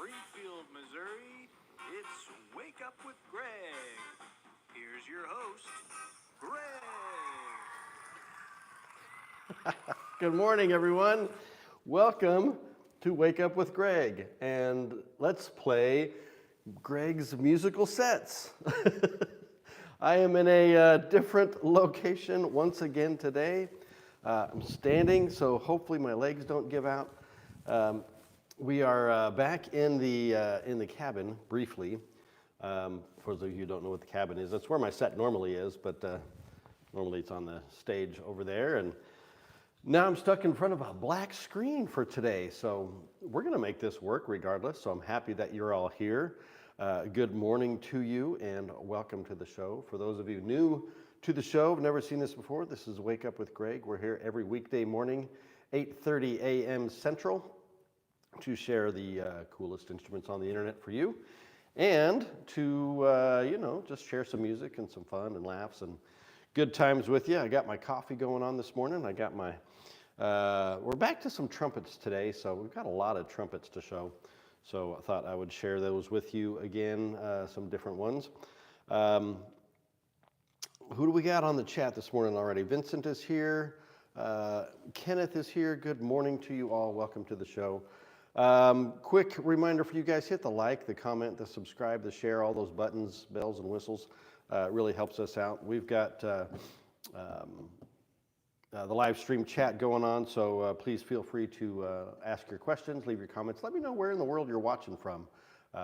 Springfield, Missouri, it's Wake Up with Greg. Here's your host, Greg. Good morning, everyone. Welcome to Wake Up with Greg, and let's play Greg's musical sets. I am in a different location once again today. I'm standing, so hopefully my legs don't give out. We are back in the cabin briefly. For those of you who don't know what the cabin is, that's where my set normally is, but normally it's on the stage over there. And now I'm stuck in front of a black screen for today, so we're going to make this work regardless. So I'm happy that you're all here. Good morning to you, and welcome to the show. For those of you new to the show, have never seen this before, this is Wake Up with Greg. We're here every weekday morning, 8:30 a.m. Central, to share the coolest instruments on the internet for you, and to just share some music and some fun and laughs and good times with you. I got my coffee going on this morning. I got my we're back to some trumpets today, so we've got a lot of trumpets to show. So I thought I would share those with you again, some different ones. Who do we got on the chat this morning already? Vincent is here. Kenneth is here. Good morning to you all. Welcome to the show. Quick reminder for you guys, hit the like, the comment, the subscribe, the share, all those buttons, bells and whistles. It really helps us out. We've got the live stream chat going on, so please feel free to ask your questions, leave your comments. Let me know where in the world you're watching from.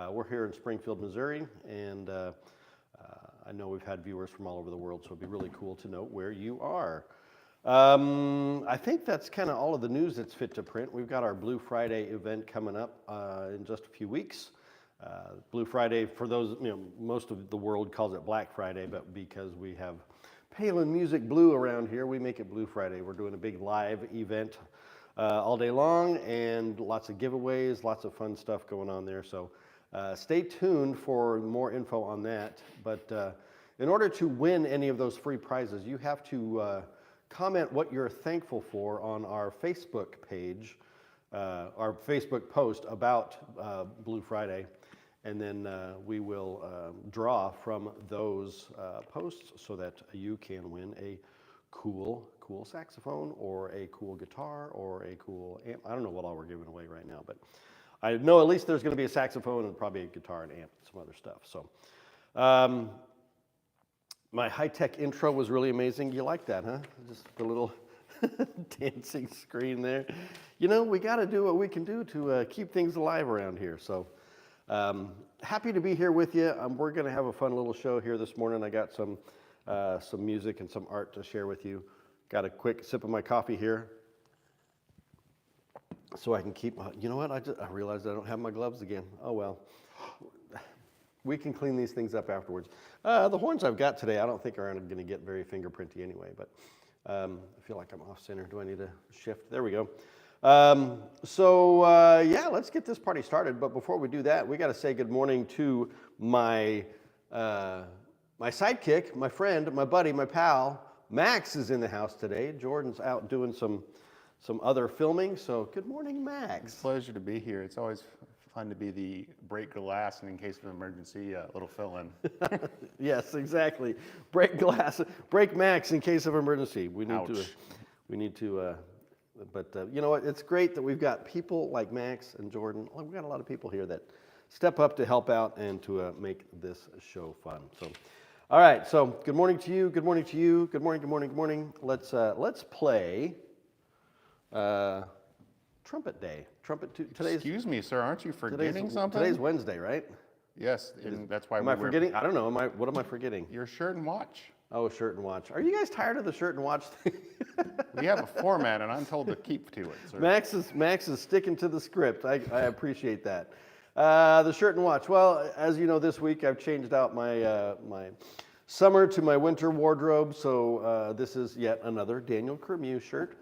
We're here in Springfield, Missouri, and I know we've had viewers from all over the world, so it'd be really cool to know where you are. I think that's kind of all of the news that's fit to print. We've got our Blue Friday event coming up in just a few weeks. Blue Friday, for those, most of the world calls it Black Friday, but because we have Palin Music Blue around here, we make it Blue Friday. We're doing a big live event all day long, and lots of giveaways, lots of fun stuff going on there. So stay tuned for more info on that. But in order to win any of those free prizes, you have to comment what you're thankful for on our Facebook page, our Facebook post about Blue Friday, and then we will draw from those posts so that you can win a cool saxophone or a cool guitar or a cool amp. I don't know what all we're giving away right now, but I know at least there's going to be a saxophone and probably a guitar and amp and some other stuff. So my high-tech intro was really amazing. You like that, huh? Just the little dancing screen there. We got to do what we can do to keep things alive around here. So happy to be here with you. We're going to have a fun little show here this morning. I got some music and some art to share with you. Got a quick sip of my coffee here, so I can keep. You know what? I realized I don't have my gloves again. Oh well. We can clean these things up afterwards. The horns I've got today, I don't think are going to get very fingerprinty anyway, but I feel like I'm off center. Do I need to shift? There we go. Yeah, let's get this party started. But before we do that, we got to say good morning to my sidekick, my friend, my buddy, my pal. Max is in the house today. Jordan's out doing some other filming. So good morning, Max. It's a pleasure to be here. It's always fun to be the break glass, and in case of an emergency, a little fill-in. Yes, exactly. Break glass, break Max in case of emergency. We need to. But you know what? It's great that we've got people like Max and Jordan. We've got a lot of people here that step up to help out and to make this show fun. So, all right. So, good morning to you. Good morning to you. Good morning. Good morning. Good morning. Let's play Trumpet Day. Today's. Excuse me, sir. Aren't you forgetting something? Today's Wednesday, right? Yes, and that's why am I forgetting? I don't know. What am I forgetting? Your shirt and watch. Oh, shirt and watch. Are you guys tired of the shirt and watch thing? We have a format, and I'm told to keep to it, sir. Max is sticking to the script. I appreciate that. The shirt and watch. Well, as you know, this week I've changed out my my summer to my winter wardrobe. So this is yet another Daniel Cremieux shirt.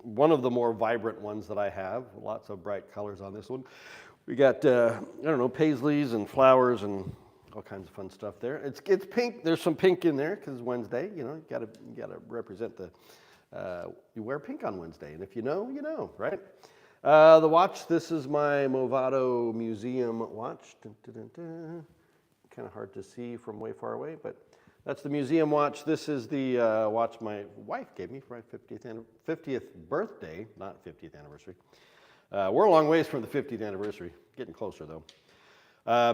One of the more vibrant ones that I have. Lots of bright colors on this one. We got paisleys and flowers and all kinds of fun stuff there. It's pink. There's some pink in there because Wednesday. You gotta represent the. You wear pink on Wednesday, and if you know, right? The watch, this is my Movado Museum watch. Kind of hard to see from way far away, but that's the museum watch. This is the watch my wife gave me for my 50th birthday, not 50th anniversary. We're a long ways from the 50th anniversary, getting closer though.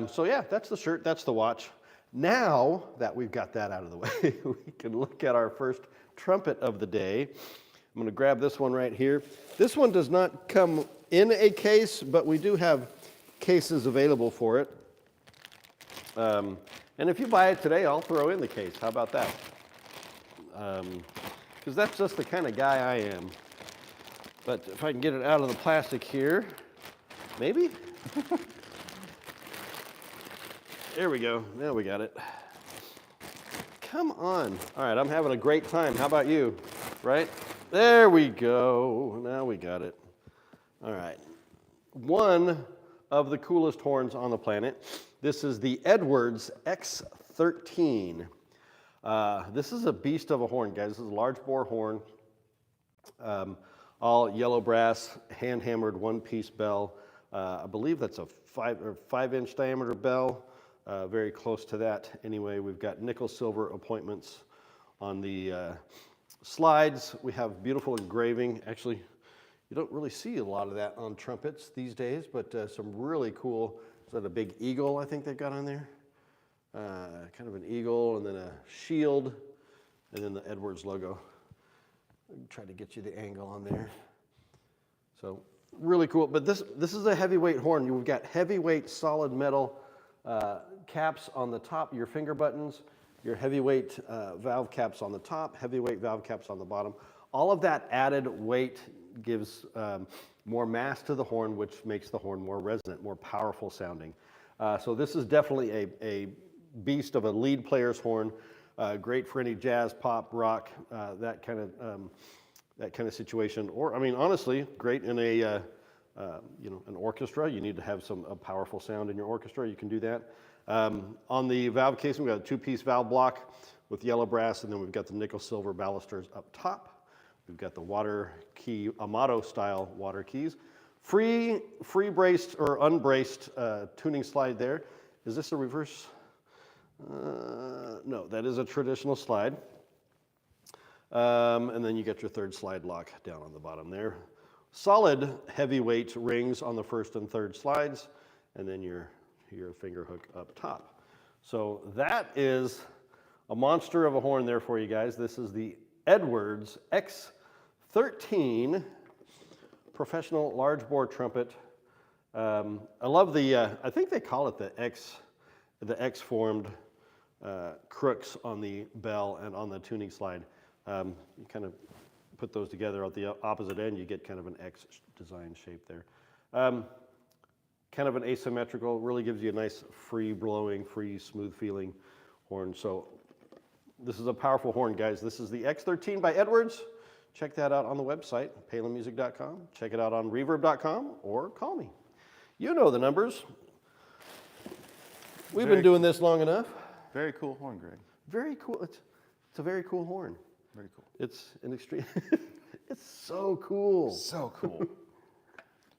So yeah, that's the shirt, that's the watch. Now that we've got that out of the way, we can look at our first trumpet of the day. I'm going to grab this one right here. This one does not come in a case, but we do have cases available for it. And if you buy it today, I'll throw in the case. How about that? Because that's just the kind of guy I am. But if I can get it out of the plastic here, maybe? There we go. Now we got it. Come on. All right, I'm having a great time. How about you? Right? There we go. Now we got it. All right. One of the coolest horns on the planet. This is the Edwards X13. This is a beast of a horn, guys. This is a large bore horn. All yellow brass, hand-hammered one-piece bell. I believe that's a 5-inch diameter bell. Very close to that. Anyway, we've got nickel silver appointments on the slides. We have beautiful engraving. Actually, you don't really see a lot of that on trumpets these days, but some really cool. Is that a big eagle I think they've got on there? Kind of an eagle and then a shield and then the Edwards logo. Try to get you the angle on there. So really cool. But this is a heavyweight horn. You've got heavyweight solid metal caps on the top, your finger buttons, your heavyweight valve caps on the top, heavyweight valve caps on the bottom. All of that added weight gives more mass to the horn, which makes the horn more resonant, more powerful sounding. So this is definitely a beast of a lead player's horn. Great for any jazz, pop, rock, that kind of situation. Or I mean, honestly, great in a an orchestra. You need to have a powerful sound in your orchestra. You can do that. On the valve casing, we've got a two-piece valve block with yellow brass, and then we've got the nickel silver balusters up top. We've got the water key, Amato style water keys. Free braced or unbraced tuning slide there. Is this a reverse? No, that is a traditional slide. And then you get your third slide lock down on the bottom there. Solid heavyweight rings on the first and third slides, and then your finger hook up top. So that is a monster of a horn there for you guys. This is the Edwards X13 professional large bore trumpet. I love I think they call it the X-formed crooks on the bell and on the tuning slide. You kind of put those together at the opposite end, you get kind of an X design shape there. Kind of an asymmetrical, really gives you a nice free blowing, free smooth feeling horn. So this is a powerful horn, guys. This is the X13 by Edwards. Check that out on the website, palinmusic.com. Check it out on reverb.com or call me. You know the numbers. We've been doing this long enough. Very cool horn, Greg. Very cool. It's a very cool horn. Very cool. It's an extreme. It's so cool. So cool.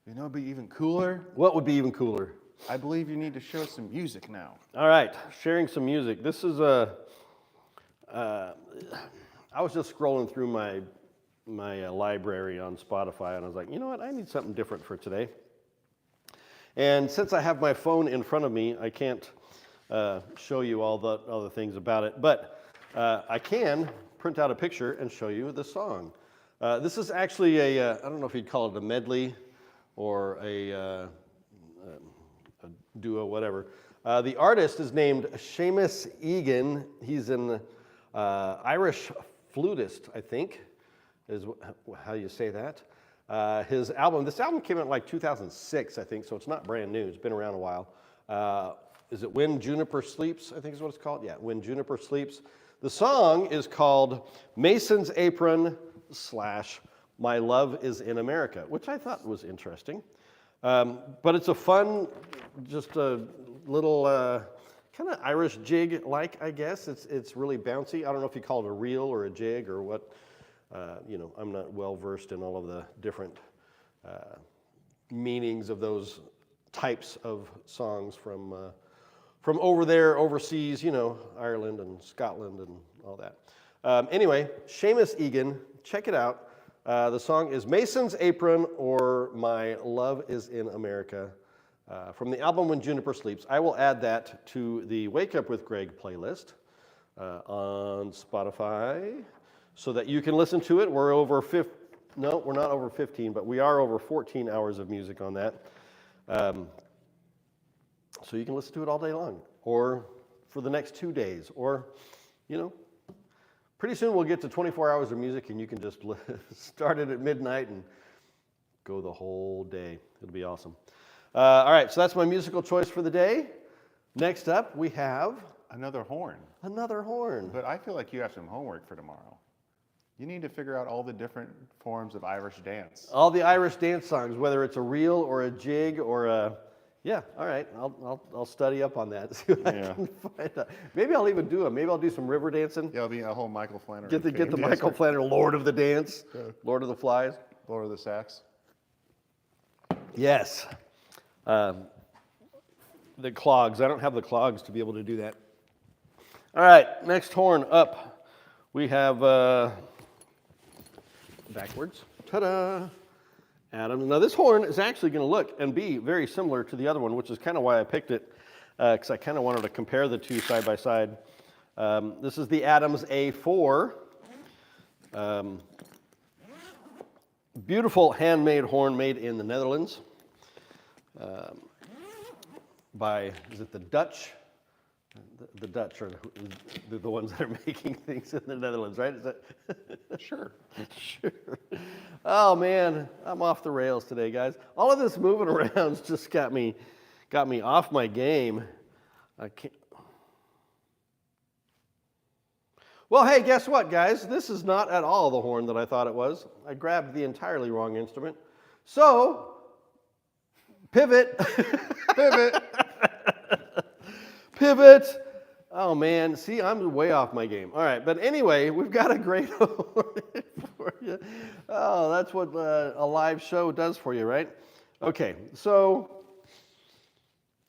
You know, it'd be even cooler. What would be even cooler? I believe you need to show some music now. All right, sharing some music. This is I was just scrolling through my library on Spotify, and I was like, you know what? I need something different for today. And since I have my phone in front of me, I can't show you all the other things about it, but I can print out a picture and show you the song. This is actually I don't know if you'd call it a medley or a duo, whatever. The artist is named Sheamus Egan. He's an Irish flutist, I think, is how you say that. This album came out in like 2006, I think, so it's not brand new. It's been around a while. Is it When Juniper Sleeps, I think is what it's called? Yeah, When Juniper Sleeps. The song is called Mason's Apron / My Love is in America, which I thought was interesting. But it's a fun, just a little kind of Irish jig-like, I guess. It's really bouncy. I don't know if you call it a reel or a jig or what. I'm not well versed in all of the different meanings of those types of songs from over there, overseas, Ireland and Scotland and all that. Anyway, Sheamus Egan, check it out. The song is Mason's Apron or My Love is in America from the album When Juniper Sleeps. I will add that to the Wake Up with Greg playlist on Spotify so that you can listen to it. We're not over 15, but we are over 14 hours of music on that. So you can listen to it all day long or for the next 2 days or, pretty soon we'll get to 24 hours of music and you can just start it at midnight and go the whole day. It'll be awesome. All right, so that's my musical choice for the day. Next up, we have... Another horn. Another horn. But I feel like you have some homework for tomorrow. You need to figure out all the different forms of Irish dance. All the Irish dance songs, whether it's a reel or a jig or a... Yeah, all right. I'll study up on that. See what I can find out. Maybe I'll even do them. Maybe I'll do some river dancing. Yeah, it'll be a whole Michael Flannery. Get the Michael Flannery, Lord of the Dance, Lord of the Flies. Lord of the Sax. Yes. The clogs. I don't have the clogs to be able to do that. All right, next horn up. We have backwards. Ta-da! Adams. Now this horn is actually going to look and be very similar to the other one, which is kind of why I picked it, because I kind of wanted to compare the two side by side. This is the Adams A4. Beautiful handmade horn made in the Netherlands by, is it the Dutch? The Dutch are the ones that are making things in the Netherlands, right? Is that Sure. Sure. Oh man, I'm off the rails today, guys. All of this moving around's just got me off my game. I can't. Well, hey, guess what, guys? This is not at all the horn that I thought it was. I grabbed the entirely wrong instrument. So, pivot. Pivot. Pivot. Oh man, see, I'm way off my game. All right, but anyway, we've got a great horn for you. Oh, that's what a live show does for you, right? Okay, so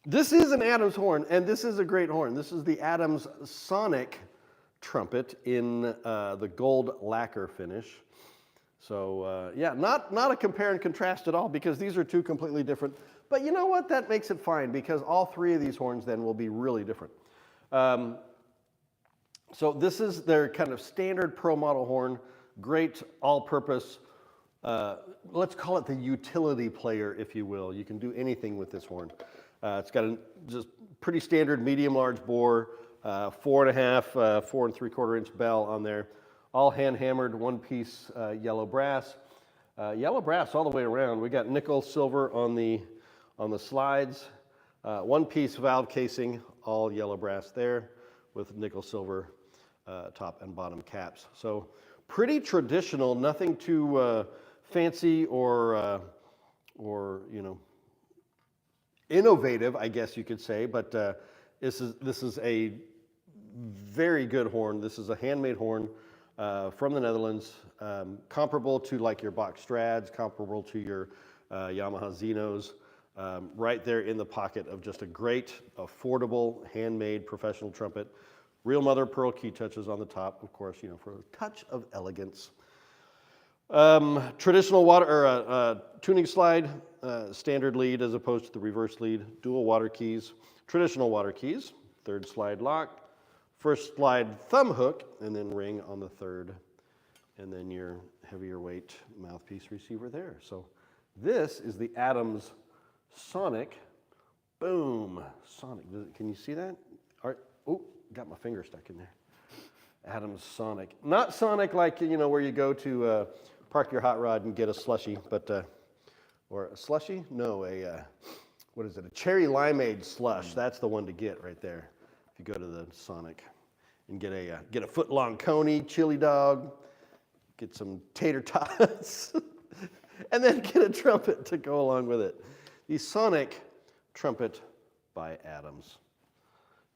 this is an Adams horn, and this is a great horn. This is the Adams Sonic trumpet in the gold lacquer finish. So yeah, not a compare and contrast at all, because these are two completely different. But you know what? That makes it fine, because all three of these horns then will be really different. So this is their kind of standard pro model horn, great all-purpose, let's call it the utility player, if you will. You can do anything with this horn. It's got a just pretty standard medium large bore, 4.5, 4 3/4 inch bell on there, all hand hammered, one piece yellow brass. Yellow brass all the way around. We got nickel silver on the slides, one piece valve casing, all yellow brass there with nickel silver top and bottom caps. So pretty traditional, nothing too fancy or innovative, I guess you could say. But this is a very good horn. This is a handmade horn from the Netherlands, comparable to like your Bach Strads, comparable to your Yamaha Zenos. Right there in the pocket of just a great, affordable, handmade professional trumpet. Real mother pearl key touches on the top, of course, for a touch of elegance. Traditional tuning slide, standard lead as opposed to the reverse lead. Dual water keys, traditional water keys. Third slide lock, first slide thumb hook, and then ring on the third. And then your heavier weight mouthpiece receiver there. So this is the Adams Sonic. Boom. Sonic. Can you see that? All right. Oh, got my finger stuck in there. Adams Sonic. Not Sonic like, where you go to park your hot rod and get a slushie, but, or a slushie? No, what is it? A cherry limeade slush. That's the one to get right there. If you go to the Sonic and get a foot-long coney, chili dog, get some tater tots, and then get a trumpet to go along with it. The Sonic trumpet by Adams.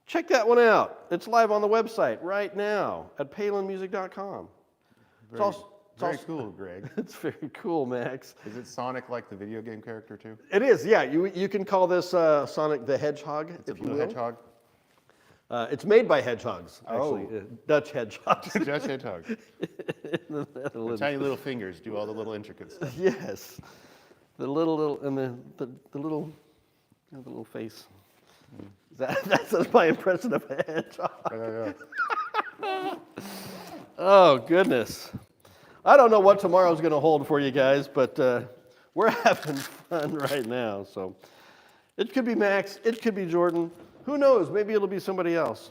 Check that one out. It's live on the website right now at palinmusic.com. Very cool, Greg. It's very cool, Max. Is it Sonic like the video game character too? It is, yeah. You can call this Sonic the Hedgehog, It's a if you blue will. hedgehog. It's made by hedgehogs, actually. Oh. Dutch hedgehogs. Dutch hedgehog. In the Netherlands. Tiny little fingers do all the little intricate stuff. Yes. The little and the little face. That's my impression of a hedgehog. Yeah. Oh, goodness. I don't know what tomorrow's going to hold for you guys, but we're having fun right now. So it could be Max. It could be Jordan. Who knows? Maybe it'll be somebody else.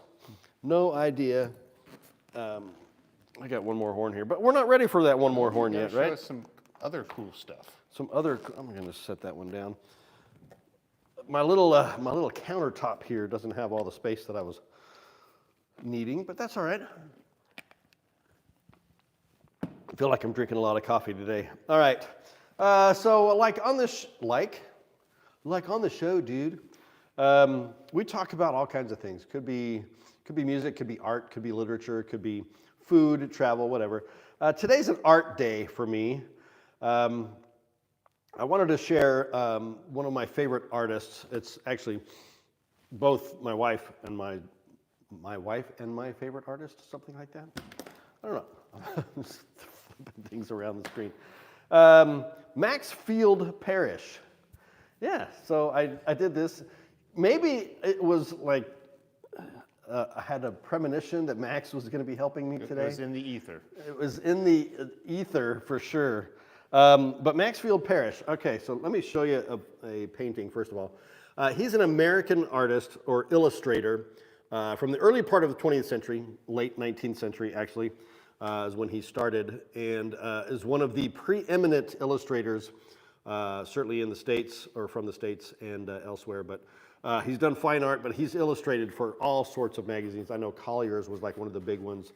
No idea. I got one more horn here, but we're not ready for that one more horn yet, Show right? us some other cool stuff. I'm going to set that one down. My little countertop here doesn't have all the space that I was needing, but that's all right. I feel like I'm drinking a lot of coffee today. All right. So like on the show, dude, we talk about all kinds of things. Could be music, could be art, could be literature, could be food, travel, whatever. Today's an art day for me. I wanted to share one of my favorite artists. It's actually both my wife and my favorite artist, something like that. I don't know. I'm just flipping things around the screen. Maxfield Parish. Yeah, so I did this. Maybe it was like I had a premonition that Max was going to be helping me today. It was in the ether. It was in the ether for sure. But Maxfield Parish. Okay, so let me show you a painting first of all. He's an American artist or illustrator from the early part of the 20th century, late 19th century actually, is when he started, and is one of the preeminent illustrators, certainly in the States or from the States and elsewhere. But he's done fine art, but he's illustrated for all sorts of magazines. I know Collier's was like one of the big ones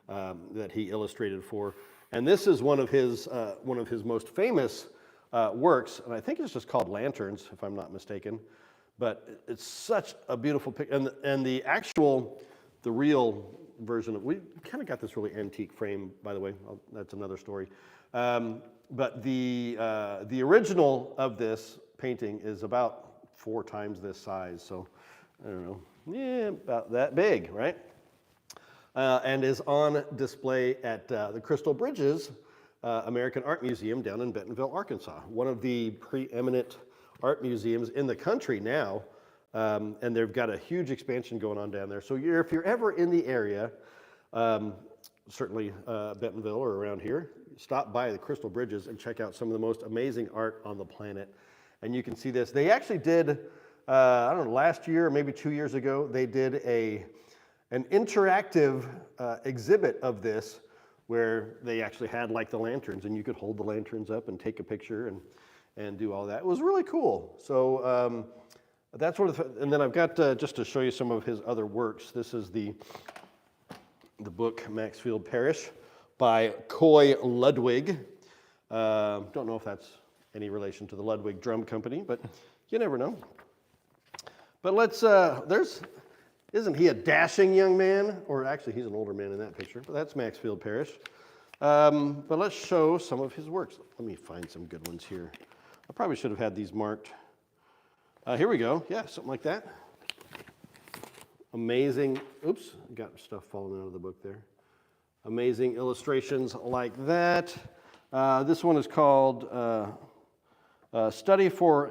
that he illustrated for. And this is one of his most famous works, and I think it's just called Lanterns, if I'm not mistaken. But it's such a beautiful picture, and the real version of, we kind of got this really antique frame, by the way. That's another story. But the original of this painting is about 4 times this size, so I don't know, yeah, about that big, right? And is on display at the Crystal Bridges American Art Museum down in Bentonville, Arkansas. One of the preeminent art museums in the country now, and they've got a huge expansion going on down there. So if you're ever in the area, certainly Bentonville or around here, stop by the Crystal Bridges and check out some of the most amazing art on the planet. And you can see this. They actually did, I don't know, last year or maybe 2 years ago, they did an interactive exhibit of this where they actually had like the lanterns, and you could hold the lanterns up and take a picture and do all that. It was really cool. So that's sort of, and then I've got, just to show you some of his other works, this is the book Maxfield Parish by Coy Ludwig. Don't know if that's any relation to the Ludwig Drum Company, but you never know. But let's, isn't he a dashing young man? Or actually, he's an older man in that picture, but that's Maxfield Parish. But let's show some of his works. Let me find some good ones here. I probably should have had these marked. Here we go. Yeah, something like that. Amazing, oops, got stuff falling out of the book there. Amazing illustrations like that. This one is called Study for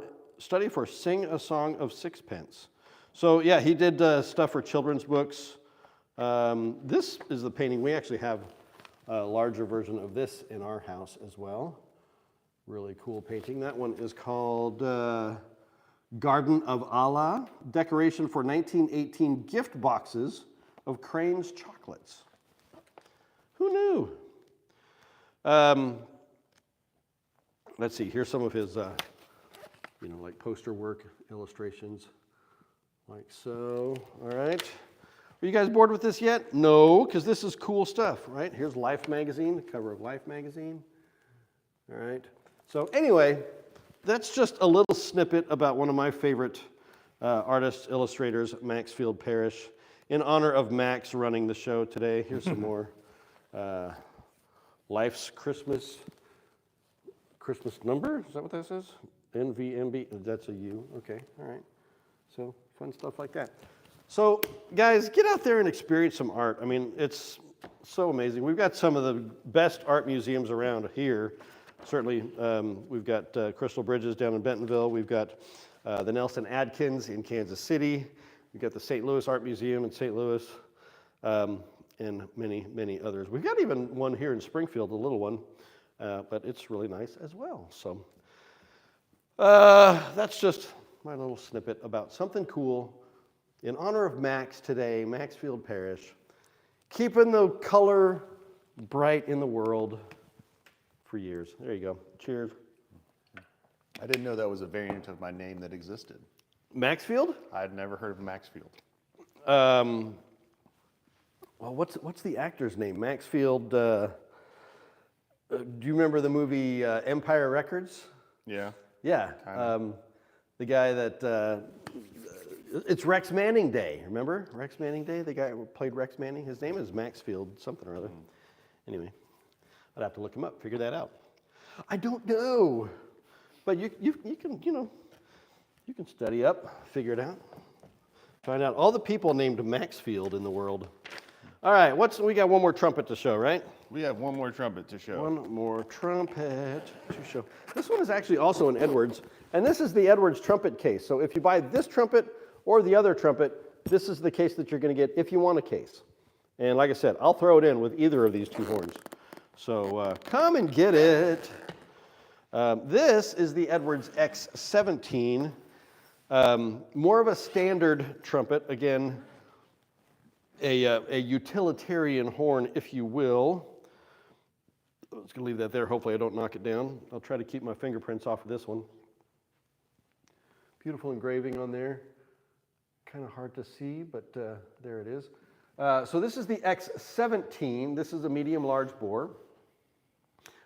Sing a Song of Sixpence. So yeah, he did stuff for children's books. This is the painting. We actually have a larger version of this in our house as well. Really cool painting. That one is called Garden of Allah, decoration for 1918 gift boxes of Crane's chocolates. Who knew? Let's see, here's some of his, like poster work, illustrations, like so. All right. Are you guys bored with this yet? No, because this is cool stuff, right? Here's Life magazine, the cover of Life magazine. All right. So anyway, that's just a little snippet about one of my favorite artists, illustrators, Maxfield Parish. In honor of Max running the show today, here's some more Life's Christmas number. Is that what that says? NVMB. That's a U. Okay. All right. So fun stuff like that. So guys, get out there and experience some art. I mean, it's so amazing. We've got some of the best art museums around here. Certainly, we've got Crystal Bridges down in Bentonville. We've got the Nelson Adkins in Kansas City. We've got the St. Louis Art Museum in St. Louis, and many, many others. We've got even one here in Springfield, a little one, but it's really nice as well. So that's just my little snippet about something cool in honor of Max today, Maxfield Parish, keeping the color bright in the world for years. There you go. Cheers. I didn't know that was a variant of my name that existed. Maxfield? I'd never heard of Maxfield. Well, what's the actor's name? Maxfield. Do you remember the movie Empire Records? Yeah. Yeah. The guy that it's Rex Manning Day. Remember Rex Manning Day? The guy who played Rex Manning. His name is Maxfield something or other. Anyway, I'd have to look him up, figure that out. I don't know, but you can you can study up, figure it out, find out all the people named Maxfield in the world. All right, we got one more trumpet to show, right? We have one more trumpet to show. One more trumpet to show. This one is actually also an Edwards, and this is the Edwards trumpet case. So if you buy this trumpet or the other trumpet, this is the case that you're going to get if you want a case. And like I said, I'll throw it in with either of these two horns. So come and get it. This is the Edwards X17, more of a standard trumpet. Again, a utilitarian horn, if you will. I'm just going to leave that there. Hopefully I don't knock it down. I'll try to keep my fingerprints off of this one. Beautiful engraving on there. Kind of hard to see, but there it is. So this is the X17. This is a medium large bore.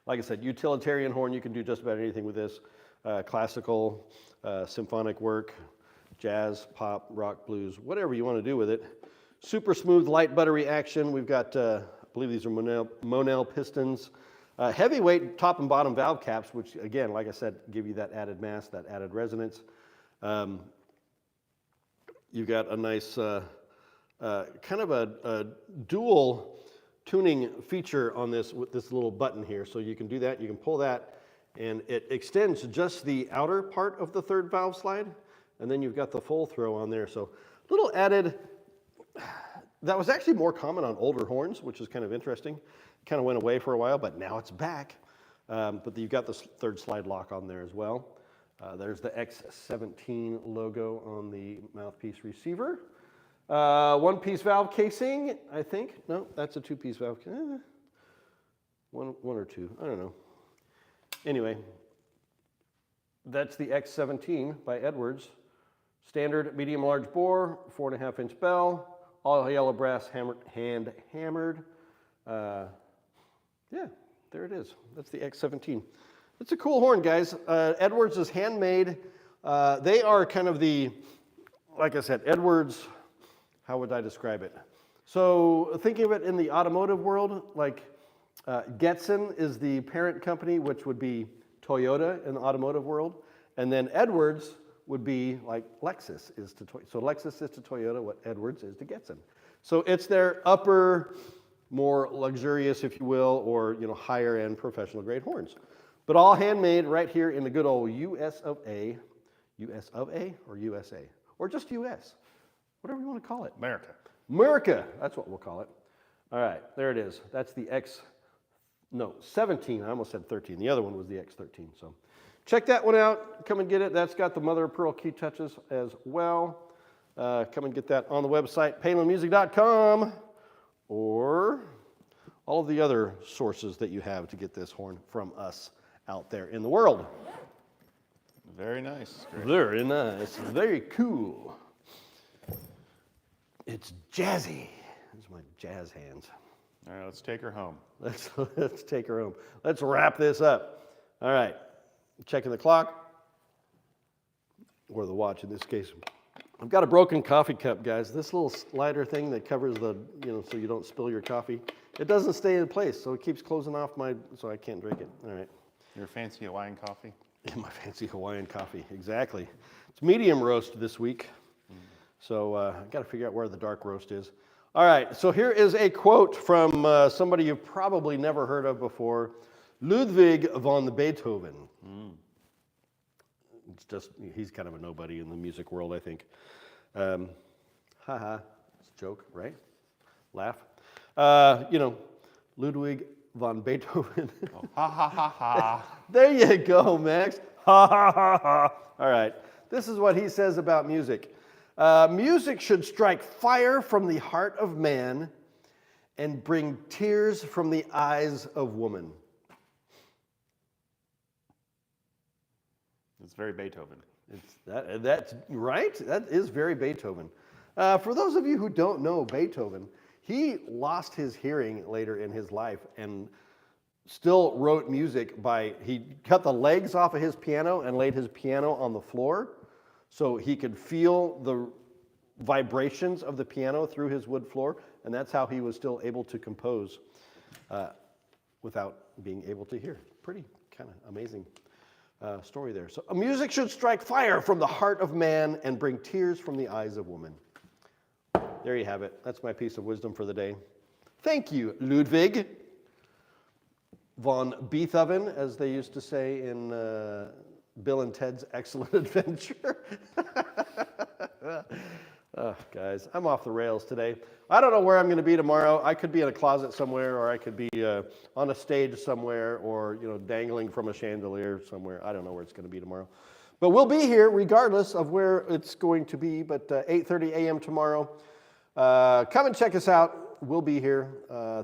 Like I said, utilitarian horn. You can do just about anything with this. Classical, symphonic work, jazz, pop, rock, blues, whatever you want to do with it. Super smooth, light, buttery action. We've got, I believe these are Monel pistons. Heavyweight top and bottom valve caps, which again, like I said, give you that added mass, that added resonance. You've got a nice kind of a dual tuning feature on this with this little button here. So you can do that, you can pull that, and it extends just the outer part of the third valve slide, and then you've got the full throw on there. So a little added, that was actually more common on older horns, which is kind of interesting. Kind of went away for a while, but now it's back. But you've got this third slide lock on there as well. There's the X17 logo on the mouthpiece receiver. One-piece valve casing, I think. No, that's a two-piece valve. One or two, I don't know. Anyway, that's the X17 by Edwards. Standard medium large bore, 4.5-inch bell, all yellow brass hand hammered. Yeah, there it is. That's the X17. It's a cool horn, guys. Edwards is handmade. They are kind of the, like I said, Edwards, how would I describe it? So thinking of it in the automotive world, like Getson is the parent company, which would be Toyota in the automotive world. And then Edwards would be like Lexus is to Toyota. So Lexus is to Toyota what Edwards is to Getson. So it's their upper, more luxurious, if you will, or higher end professional grade horns. But all handmade right here in the good old US of A or USA, or just US, whatever you want to call it. America, that's what we'll call it. All right, there it is. That's the 17, I almost said 13. The other one was the X13. So check that one out, come and get it. That's got the mother of pearl key touches as well. Come and get that on the website, palinmusic.com, or all of the other sources that you have to get this horn from us out there in the world. Very nice. Great. Very nice. Very cool. It's jazzy. Those are my jazz hands. All right, let's take her home. Let's take her home. Let's wrap this up. All right. Checking the clock, or the watch in this case. I've got a broken coffee cup, guys. This little slider thing that covers the, so you don't spill your coffee, it doesn't stay in place, so it keeps closing off so I can't drink it. All right. Your fancy Hawaiian coffee? Yeah, my fancy Hawaiian coffee, exactly. It's medium roast this week, so I've got to figure out where the dark roast is. All right, so here is a quote from somebody you've probably never heard of before, Ludwig von Beethoven. It's just, he's kind of a nobody in the music world, I think. It's a joke, right? Laugh. Ludwig von Beethoven. Oh, ha ha ha ha. There you go, Max. Ha ha ha ha. All right, this is what he says about music. Music should strike fire from the heart of man and bring tears from the eyes of woman. It's very Beethoven. That's right. That is very Beethoven. For those of you who don't know Beethoven, he lost his hearing later in his life and still wrote music he cut the legs off of his piano and laid his piano on the floor so he could feel the vibrations of the piano through his wood floor, and that's how he was still able to compose without being able to hear. Pretty kind of amazing story there. So music should strike fire from the heart of man and bring tears from the eyes of woman. There you have it. That's my piece of wisdom for the day. Thank you, Ludwig von Beethoven, as they used to say in Bill and Ted's Excellent Adventure. Oh, guys, I'm off the rails today. I don't know where I'm going to be tomorrow. I could be in a closet somewhere, or I could be on a stage somewhere, or dangling from a chandelier somewhere. I don't know where it's going to be tomorrow. But we'll be here regardless of where it's going to be, but 8:30 a.m. tomorrow. Come and check us out. We'll be here.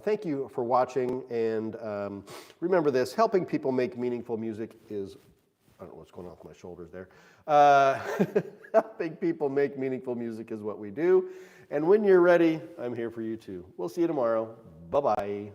Thank you for watching, and remember this, helping people make meaningful music is, I don't know what's going on with my shoulders there. Helping people make meaningful music is what we do. And when you're ready, I'm here for you too. We'll see you tomorrow. Bye-bye.